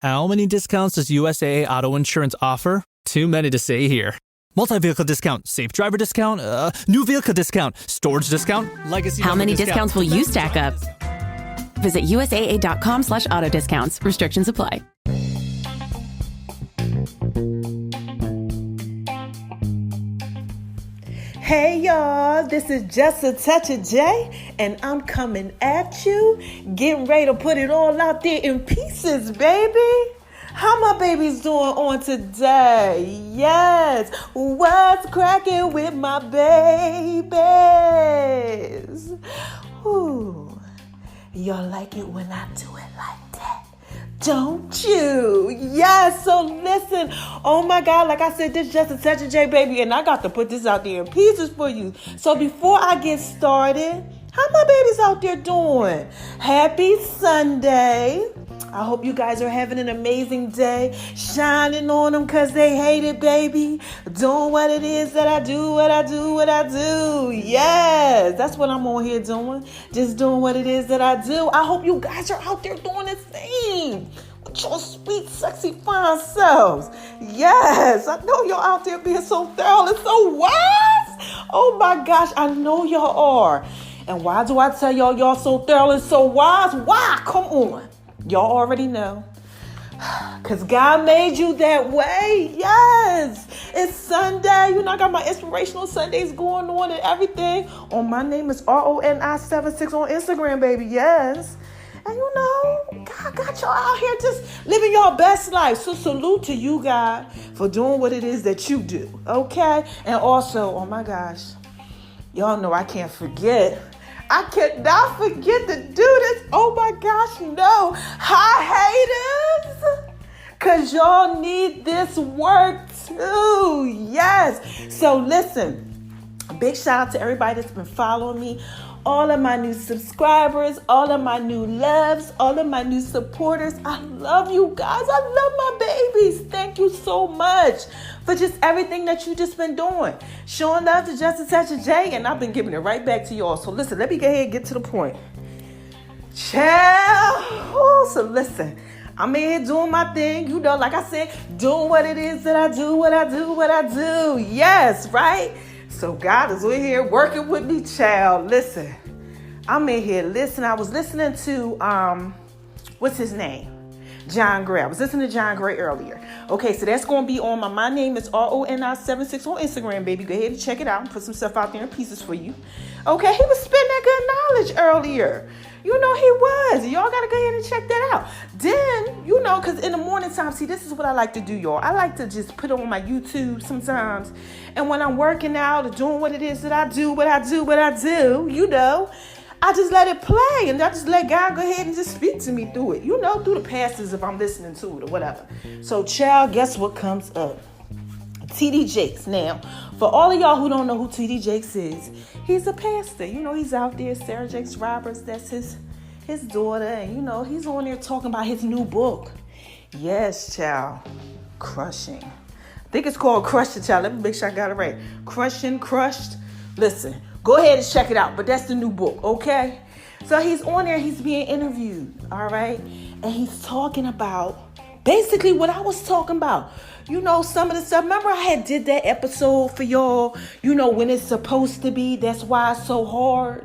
How many discounts does USAA Auto Insurance offer? Too many to say here. Multi-vehicle discount, safe driver discount, new vehicle discount, storage discount, legacy. How many discounts will you stack up? Visit USAA.com/auto discounts. Restrictions apply. Hey y'all, this is Just a Touch of J, and I'm coming at you, getting ready to put it all out there in pieces, baby. How my babies doing on today? Yes, what's cracking with my babies? Ooh, y'all like it when I do it like that, don't you? Yes, so listen, oh my God, like I said, this is Just a Touch of J, baby, and I got to put this out there in pieces for you. So before I get started, how my babies out there doing? Happy Sunday. I hope you guys are having an amazing day, shining on them because they hate it, baby. Doing what it is that I do, what I do. Yes, that's what I'm on here doing. Just doing what it is that I do. I hope you guys are out there doing the same with your sweet, sexy, fine selves. Yes, I know y'all out there being so thorough and so wise. Oh my gosh, I know y'all are. And why do I tell y'all so thorough and so wise? Why? Come on. Y'all already know. Because God made you that way. Yes. It's Sunday. You know, I got my inspirational Sundays going on and everything. On my name is RONI76 on Instagram, baby. Yes. And you know, God got y'all out here just living your best life. So salute to you, God, for doing what it is that you do. Okay? And also, oh my gosh, y'all know I can't forget. I cannot forget to do this. Oh my gosh, no. Hi, haters. Because y'all need this work too. Yes. So listen, a big shout out to everybody that's been following me. All of my new subscribers, all of my new loves, all of my new supporters. I love you guys. I love my babies. Thank you so much for just everything that you just been doing. Showing love to Just a Touch of J, and I've been giving it right back to y'all. So listen, let me go ahead and get to the point. Child. So listen, I'm in here doing my thing. You know, like I said, doing what it is that I do, what I do. Yes, right? So God is in here working with me, child. Listen, I'm in here listening. I was listening to, what's his name? John Gray. I was listening to John Gray earlier. Okay, so that's going to be on my name is RONI76 on Instagram, baby. Go ahead and check it out and put some stuff out there in pieces for you. Okay, he was spitting that good knowledge earlier. You know he was. Y'all got to go ahead and check that out. Then, you know, because in the morning time, see, this is what I like to do, y'all. I like to just put on my YouTube sometimes. And when I'm working out or doing what it is that I do, you know, I just let it play. And I just let God go ahead and just speak to me through it. You know, through the passages if I'm listening to it or whatever. So, child, guess what comes up? T.D. Jakes. Now, for all of y'all who don't know who T.D. Jakes is, he's a pastor. You know, he's out there. Sarah Jakes Roberts, that's his daughter. And, you know, he's on there talking about his new book. Yes, child. Crushing. I think it's called Crushing, child. Let me make sure I got it right. Crushing, Crushed. Listen, go ahead and check it out. But that's the new book, okay? So he's on there. He's being interviewed, all right? And he's talking about basically what I was talking about. You know, some of the stuff. Remember I had did that episode for y'all, you know, when it's supposed to be. That's why it's so hard.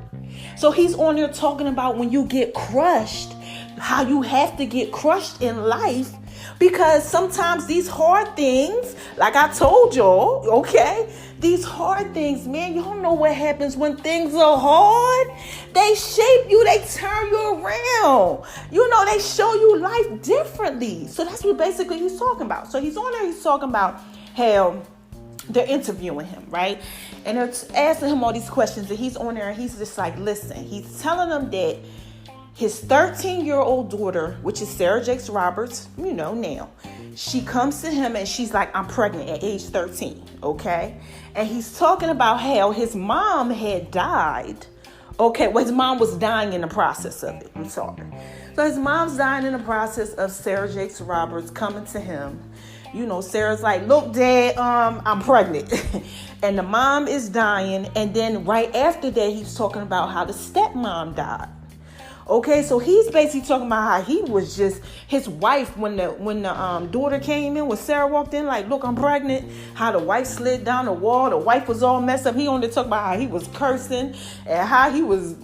So he's on there talking about when you get crushed, how you have to get crushed in life. Because sometimes these hard things, like I told y'all, okay, these hard things, man, you don't know what happens when things are hard. They shape you, they turn you around. You know, they show you life differently. So that's what basically he's talking about. So he's on there, he's talking about how they're interviewing him, right? And they're asking him all these questions, and he's on there, and he's just like, listen, he's telling them that his 13-year-old daughter, which is Sarah Jakes Roberts, you know now, she comes to him and she's like, I'm pregnant at age 13, okay? And he's talking about how his mom had died. Okay, well, his mom was dying in the process of it. I'm sorry. So his mom's dying in the process of Sarah Jakes Roberts coming to him. You know, Sarah's like, look, Dad, I'm pregnant. And the mom is dying. And then right after that, he's talking about how the stepmom died. Okay, so he's basically talking about how he was just his wife when the daughter came in, when Sarah walked in, like, look, I'm pregnant. How the wife slid down the wall, the wife was all messed up. He only talked about how he was cursing and how he was,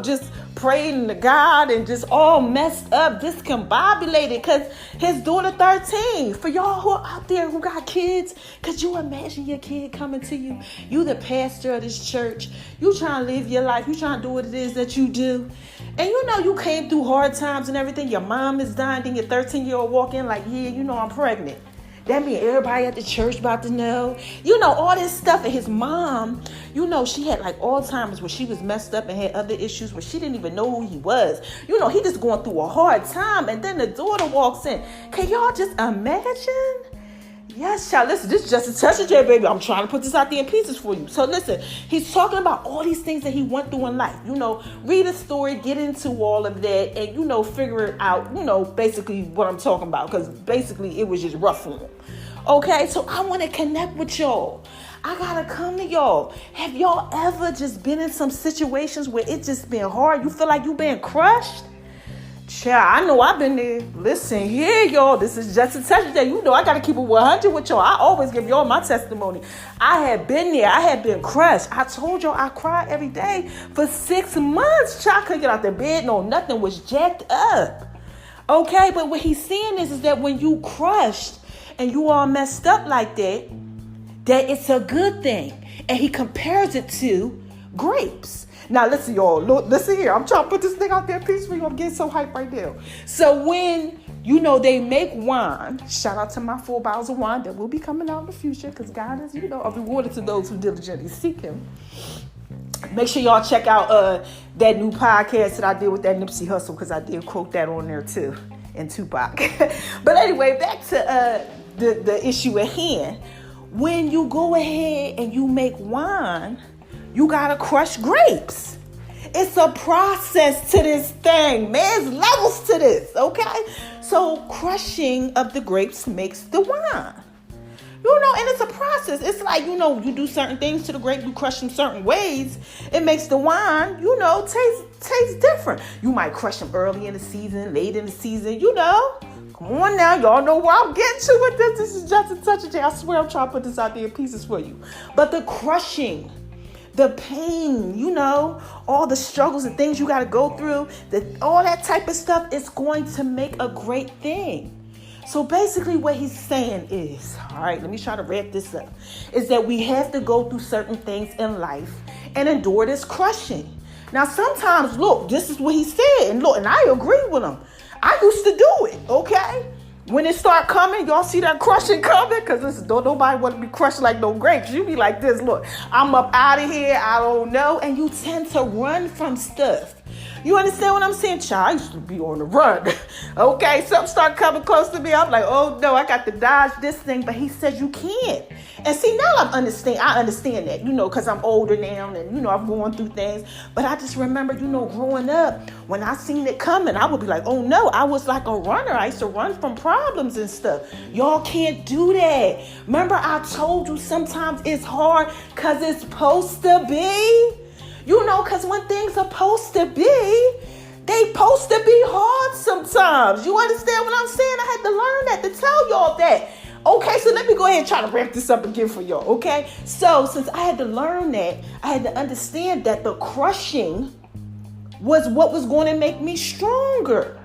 just praying to God and just all messed up, discombobulated, because his daughter 13. For y'all who are out there who got kids, could you imagine your kid coming to you? You the pastor of this church. You trying to live your life. You trying to do what it is that you do. And you came through hard times and everything. Your mom is dying, then your 13-year-old walk in like, yeah, I'm pregnant. That means everybody at the church about to know. All this stuff. And his mom, she had like Alzheimer's where she was messed up and had other issues where she didn't even know who he was. He just going through a hard time. And then the daughter walks in. Can y'all just imagine? Yes, child. Listen, this is just a touch of J, baby. I'm trying to put this out there in pieces for you. So listen, he's talking about all these things that he went through in life. Read a story, get into all of that, and, figure it out, basically what I'm talking about. Because basically it was just rough for him. Okay, so I want to connect with y'all. I got to come to y'all. Have y'all ever just been in some situations where it just been hard? You feel like you been crushed? Child, I know I've been there. Listen here, y'all. This is just a touch that I got to keep it 100 with y'all. I always give y'all my testimony. I had been there. I had been crushed. I told y'all I cried every day for 6 months. Child, I couldn't get out the bed. No, nothing was jacked up. Okay, but what he's saying is that when you crushed and you all messed up like that it's a good thing. And he compares it to grapes. Now, listen, y'all. Listen here. I'm trying to put this thing out there peacefully. I'm getting so hyped right now. So when, they make wine, shout out to my 4 bottles of wine that will be coming out in the future because God is, rewarded to those who diligently seek him. Make sure y'all check out that new podcast that I did with that Nipsey Hussle because I did quote that on there too, and Tupac. But anyway, back to the issue at hand. When you go ahead and you make wine, you gotta crush grapes. It's a process to this thing. There's levels to this, okay? So crushing of the grapes makes the wine. And it's a process. It's like, you do certain things to the grape, you crush them certain ways. It makes the wine, taste different. You might crush them early in the season, late in the season, Come on now, y'all know where I'm getting to with this. This is just a touch of J. I swear I'm trying to put this out there in pieces for you. But the crushing, the pain, all the struggles and things you got to go through, all that type of stuff is going to make a great thing. So basically what he's saying is, all right, let me try to wrap this up, is that we have to go through certain things in life and endure this crushing. Now, sometimes, look, this is what he said, and look, and I agree with him. I used to do it, okay? When it start coming, y'all see that crushing coming? Because don't nobody want to be crushed like no grapes. You be like this, look, I'm up out of here, I don't know. And you tend to run from stuff. You understand what I'm saying? Child, I used to be on the run. Okay, something start coming close to me. I'm like, oh no, I got to dodge this thing. But he said you can't. And see, now I understand that, because I'm older now and, I'm going through things. But I just remember, growing up, when I seen it coming, I would be like, oh no, I was like a runner. I used to run from problems and stuff. Y'all can't do that. Remember, I told you sometimes it's hard because it's supposed to be. Because when things are supposed to be, they supposed to be hard sometimes. You understand what I'm saying? I had to learn that to tell y'all that. Okay, so let me go ahead and try to wrap this up again for y'all, okay? So since I had to learn that, I had to understand that the crushing was what was going to make me stronger.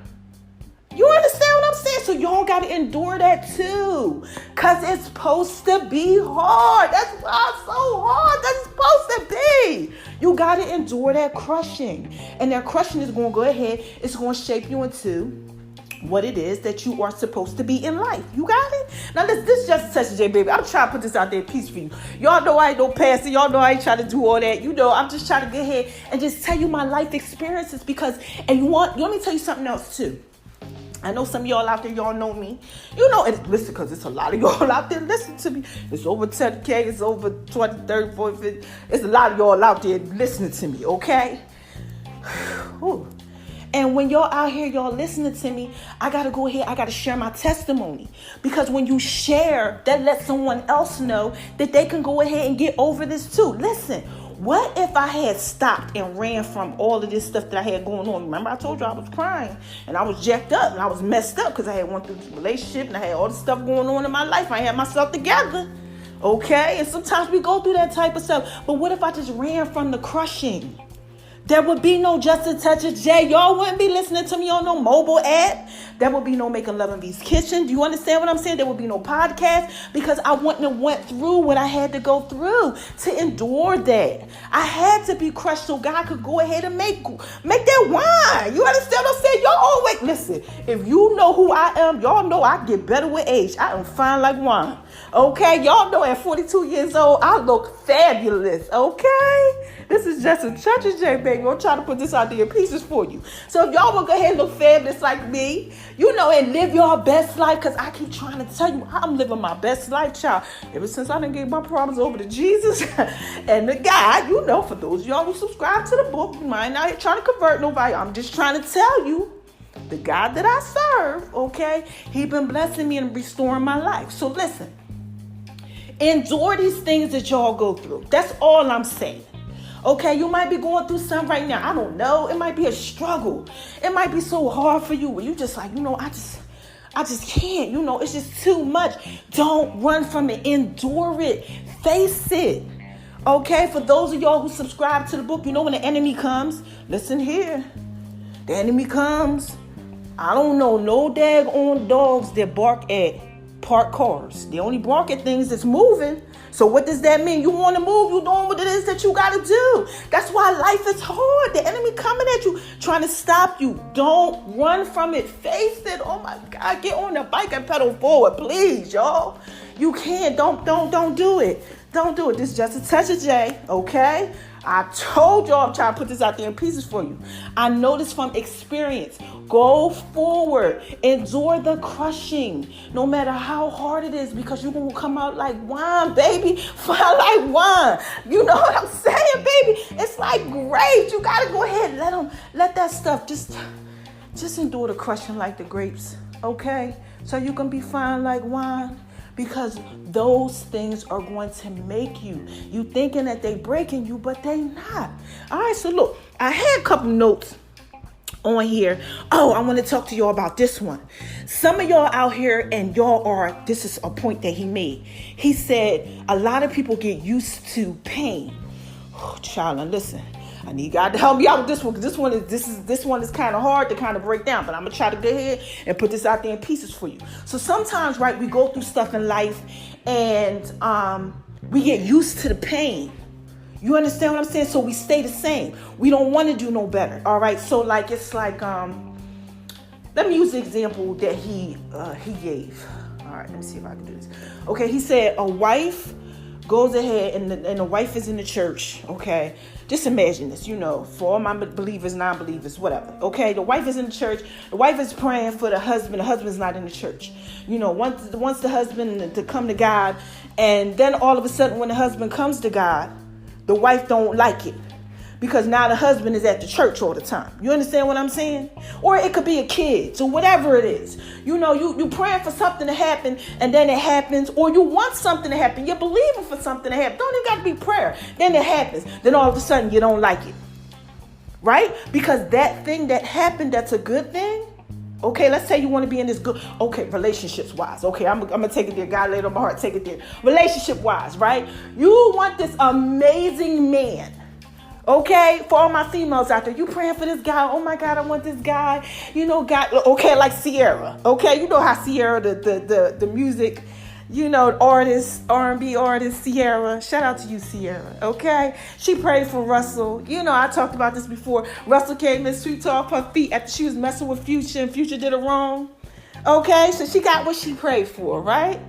You understand what I'm saying? So y'all got to endure that too. Because it's supposed to be hard. That's why it's so hard. That's supposed to be. You got to endure that crushing. And that crushing is going to go ahead. It's going to shape you into what it is that you are supposed to be in life. You got it? Now, this is just a session, J, baby. I'm trying to put this out there in peace for you. Y'all know I ain't no pastor. Y'all know I ain't trying to do all that. I'm just trying to get ahead and just tell you my life experiences because, and let me tell you something else too. I know some of y'all out there, y'all know me. And listen, because it's a lot of y'all out there listening to me. It's over 10K, it's over 20, 30, 40, 50. It's a lot of y'all out there listening to me, okay? Ooh. And when y'all out here, y'all listening to me, I got to go ahead, I got to share my testimony. Because when you share, that lets someone else know that they can go ahead and get over this too. Listen, What if I had stopped and ran from all of this stuff that I had going on? Remember I told you I was crying and I was jacked up and I was messed up because I had went through this relationship and I had all this stuff going on in my life. I had myself together. Okay? And sometimes we go through that type of stuff. But what if I just ran from the crushing? There would be no Just a Touch of J. Y'all wouldn't be listening to me on no mobile app. There would be no Making Love in V's Kitchen. Do you understand what I'm saying? There would be no podcast because I wouldn't have went through what I had to go through to endure that. I had to be crushed so God could go ahead and make that wine. You understand what I'm saying? Y'all always, listen, if you know who I am, y'all know I get better with age. I am fine like wine. Okay? Y'all know at 42 years old, I look fabulous. Okay? This is Just a Touch of J, baby. I'm trying to put this out there in pieces for you. So if y'all want to go ahead and look fabulous like me, you know, and live your best life, because I keep trying to tell you, I'm living my best life, child. Ever since I done gave my problems over to Jesus and the God, you know, for those of y'all who subscribe to the book, you might not trying to convert nobody. I'm just trying to tell you, the God that I serve, okay, he been blessing me and restoring my life. So listen, endure these things that y'all go through. That's all I'm saying. Okay, you might be going through something right now. I don't know. It might be a struggle. It might be so hard for you where you just like, you know, I just can't. You know, it's just too much. Don't run from it. Endure it. Face it. Okay, for those of y'all who subscribe to the book, you know when the enemy comes, listen here. The enemy comes. I don't know no daggone dogs that bark at parked cars. They only bark at things that's moving. So what does that mean? You want to move, you're doing what it is that you got to do. That's why life is hard. The enemy coming at you, trying to stop you. Don't run from it. Face it. Oh my God, get on the bike and pedal forward, please, y'all. You can't. Don't do it. Don't do it. This is Just a Touch of J, okay? I told y'all I'm trying to put this out there in pieces for you. I know this from experience. Go forward. Endure the crushing. No matter how hard it is, because you're going to come out like wine, baby. Fine like wine. You know what I'm saying, baby? It's like grapes. You got to go ahead and let that stuff just endure the crushing like the grapes, okay? So you can be fine like wine. Because those things are going to make you. You thinking that they breaking you, but they not. All right, so look, I had a couple notes on here. Oh, I want to talk to y'all about this one. Some of y'all out here and y'all are, this is a point that he made. He said a lot of people get used to pain. Oh, child, now listen. I need God to help me out with this one, because this one is kind of hard to kind of break down, but I'm gonna try to go ahead and put this out there in pieces for you. So sometimes, right, we go through stuff in life and we get used to the pain. You understand what I'm saying? So we stay the same. We don't want to do no better. All right. So like it's like let me use the example that he gave. All right. Let me see if I can do this. Okay. He said a wife goes ahead and the wife is in the church. Okay. Just imagine this, you know, for all my believers, non-believers, whatever. Okay, the wife is in the church. The wife is praying for the husband. The husband's not in the church. You know, wants the husband to come to God. And then all of a sudden when the husband comes to God, the wife don't like it. Because now the husband is at the church all the time. You understand what I'm saying? Or it could be a kid, so whatever it is. You know, you praying for something to happen and then it happens. Or you want something to happen. You're believing for something to happen. Don't even got to be prayer. Then it happens. Then all of a sudden you don't like it. Right? Because that thing that happened, that's a good thing. Okay, let's say you want to be in this good, okay, relationships-wise. Okay, I'm going to take it there. God laid on my heart, take it there. Relationship-wise, right? You want this amazing man. Okay, for all my females out there, you praying for this guy. Oh my God, I want this guy. You know, God. Okay, like Sierra. Okay, you know how Sierra, the music, you know, artist, R&B artist, Sierra. Shout out to you, Sierra. Okay, she prayed for Russell. You know, I talked about this before. Russell came in, swept off her feet after she was messing with Future, and Future did her wrong. Okay, so she got what she prayed for, right?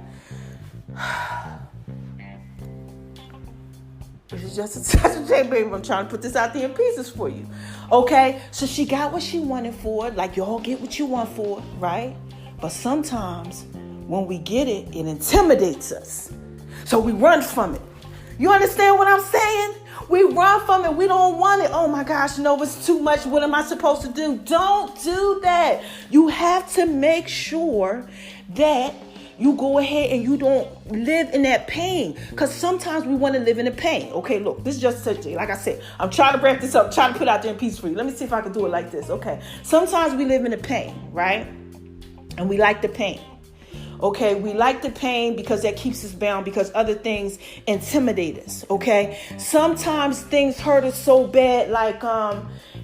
This is Just a Touch of J, baby. I'm trying to put this out there in pieces for you. Okay? So she got what she wanted for it. Like y'all get what you want for it, right? But sometimes when we get it, it intimidates us. So we run from it. You understand what I'm saying? We run from it. We don't want it. Oh my gosh, no, it's too much. What am I supposed to do? Don't do that. You have to make sure that you go ahead and you don't live in that pain. Because sometimes we want to live in the pain. Okay, look, this is just such a, like I said, I'm trying to wrap this up, trying to put out there in peace for you. Let me see if I can do it like this. Okay, sometimes we live in the pain, right? And we like the pain. Okay, we like the pain because that keeps us bound, because other things intimidate us. Okay, sometimes things hurt us so bad, like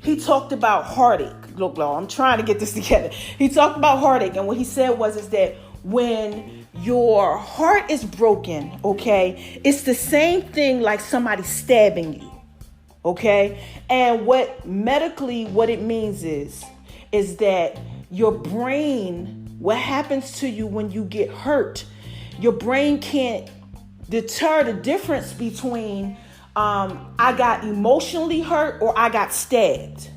he talked about heartache. Look, I'm trying to get this together. He talked about heartache, and what he said is that when your heart is broken, okay, it's the same thing like somebody stabbing you. Okay, and what it means is that your brain, what happens to you when you get hurt, your brain can't deter the difference between I got emotionally hurt or I got stabbed.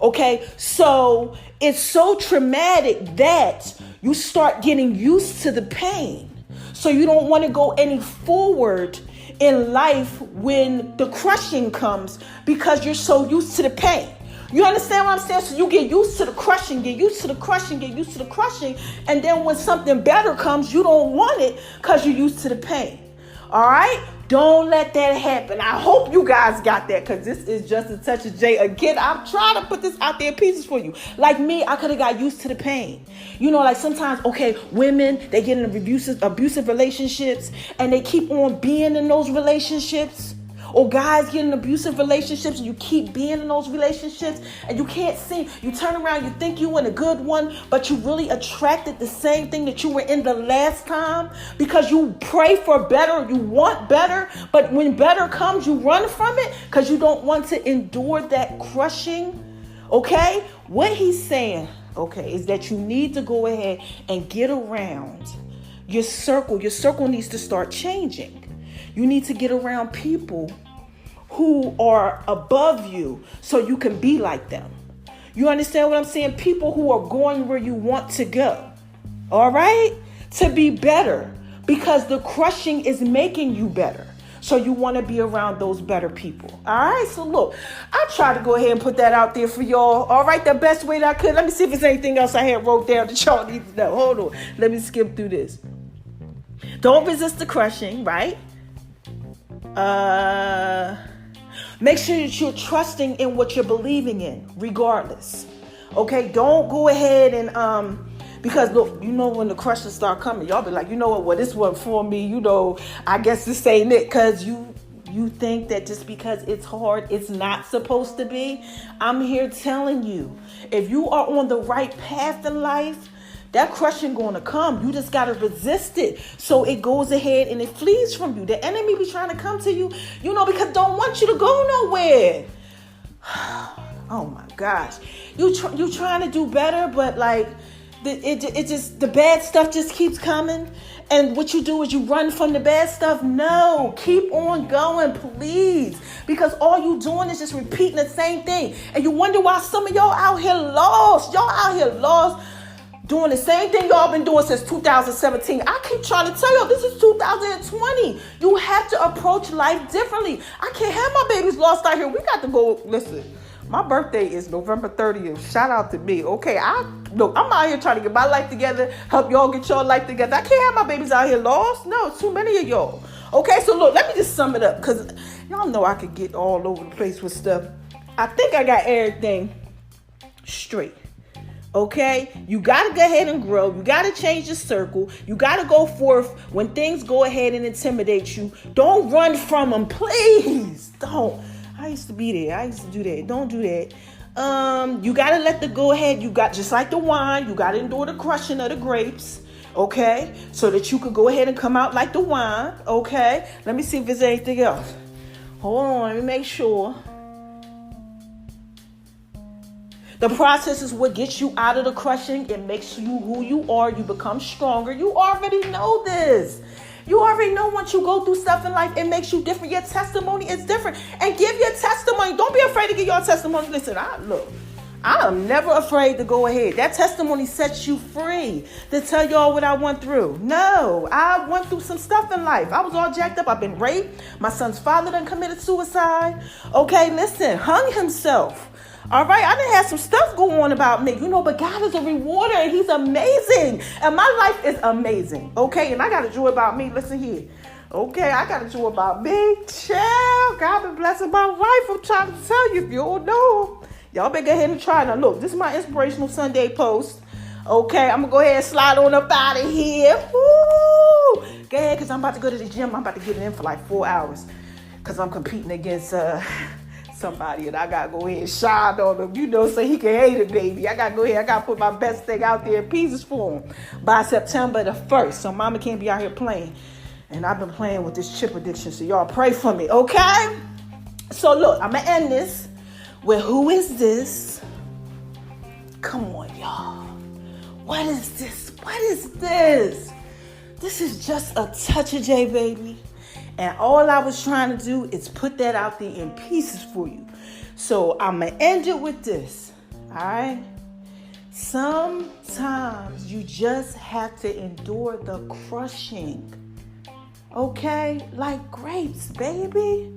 Okay, so it's so traumatic that you start getting used to the pain. So you don't want to go any forward in life when the crushing comes, because you're so used to the pain. You understand what I'm saying? So you get used to the crushing, get used to the crushing. And then when something better comes, you don't want it because you're used to the pain. All right? Don't let that happen. I hope you guys got that, because this is just a touch of J. Again, I'm trying to put this out there in pieces for you. Like me, I could have got used to the pain. You know, like sometimes, okay, women, they get in abusive relationships and they keep on being in those relationships. Or guys get in abusive relationships and you keep being in those relationships and you can't see. You turn around, you think you in a good one, but you really attracted the same thing that you were in the last time, because you pray for better, you want better, but when better comes, you run from it because you don't want to endure that crushing. Okay? What he's saying, okay, is that you need to go ahead and get around your circle. Your circle needs to start changing. You need to get around people who are above you so you can be like them. You understand what I'm saying? People who are going where you want to go. All right? To be better, because the crushing is making you better. So you want to be around those better people. All right? So look, I try to go ahead and put that out there for y'all. All right? The best way that I could. Let me see if there's anything else I had wrote down that y'all need to know. Hold on. Let me skip through this. Don't resist the crushing, right? Make sure that you're trusting in what you're believing in, regardless. Okay, don't go ahead and because look, you know, when the crushes start coming, y'all be like, you know what? Well, this wasn't for me. You know, I guess this ain't it, because you think that just because it's hard, it's not supposed to be. I'm here telling you, if you are on the right path in life, that crushing going to come. You just got to resist it so it goes ahead and it flees from you. The enemy be trying to come to you, you know, because don't want you to go nowhere. Oh my gosh. You trying to do better, but like the bad stuff just keeps coming. And what you do is you run from the bad stuff. No, keep on going, please. Because all you doing is just repeating the same thing. And you wonder why some of y'all out here lost. Y'all out here lost, doing the same thing y'all been doing since 2017. I keep trying to tell y'all, this is 2020. You have to approach life differently. I can't have my babies lost out here. We got to go. Listen, my birthday is November 30th. Shout out to me. Okay, I'm out here trying to get my life together, help y'all get your life together. I can't have my babies out here lost. No, it's too many of y'all. Okay, so look, let me just sum it up, because y'all know I could get all over the place with stuff. I think I got everything straight. Okay, you got to go ahead and grow. You got to change your circle. You got to go forth when things go ahead and intimidate you. Don't run from them, please. Don't. I used to be there. I used to do that. Don't do that. You got to let the go ahead. You got, just like the wine, you got to endure the crushing of the grapes. Okay, so that you could go ahead and come out like the wine. Okay, let me see if there's anything else. Hold on, let me make sure. The process is what gets you out of the crushing. It makes you who you are. You become stronger. You already know this. You already know once you go through stuff in life, it makes you different. Your testimony is different. And give your testimony. Don't be afraid to give your testimony. Listen, I am never afraid to go ahead. That testimony sets you free to tell y'all what I went through. No, I went through some stuff in life. I was all jacked up. I've been raped. My son's father done committed suicide. Okay, listen, hung himself. All right, I done had some stuff go on about me, but God is a rewarder and he's amazing. And my life is amazing, okay? And I got a joy about me. Listen here. Okay, I got a joy about me. Chill. God been blessing my life. I'm trying to tell you if you don't know. Y'all better go ahead and try. Now, look, this is my inspirational Sunday post. Okay, I'm going to go ahead and slide on up out of here. Woo! Go ahead, because I'm about to go to the gym. I'm about to get in for like 4 hours because I'm competing against somebody, and I got to go ahead and shine on him, so he can hate it, baby. I got to go ahead. I got to put my best thing out there in pieces for him by September the 1st, so mama can't be out here playing. And I've been playing with this chip addiction, so y'all pray for me, okay? So look, I'm going to end this with who is this? Come on, y'all. What is this? What is this? This is just a touch of J, baby. And all I was trying to do is put that out there in pieces for you. So I'm going to end it with this, all right? Sometimes you just have to endure the crushing. Okay, like grapes, baby.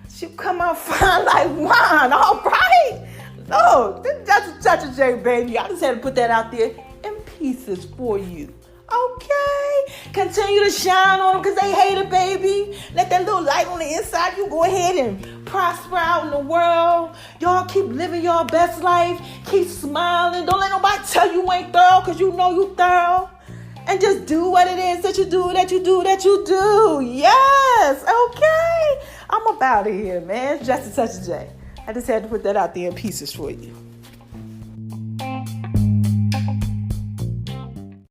She come out fine like wine, all right? No, that's a touch of J, baby. I just had to put that out there in pieces for you. Okay, continue to shine on them because they hate it, baby. Let that little light on the inside, you go ahead and prosper out in the world. Y'all keep living your best life. Keep smiling. Don't let nobody tell you ain't thorough because you know you thorough. And just do what it is that you do. Yes, okay. I'm up out of here, man. Just a touch of J. I just had to put that out there in pieces for you.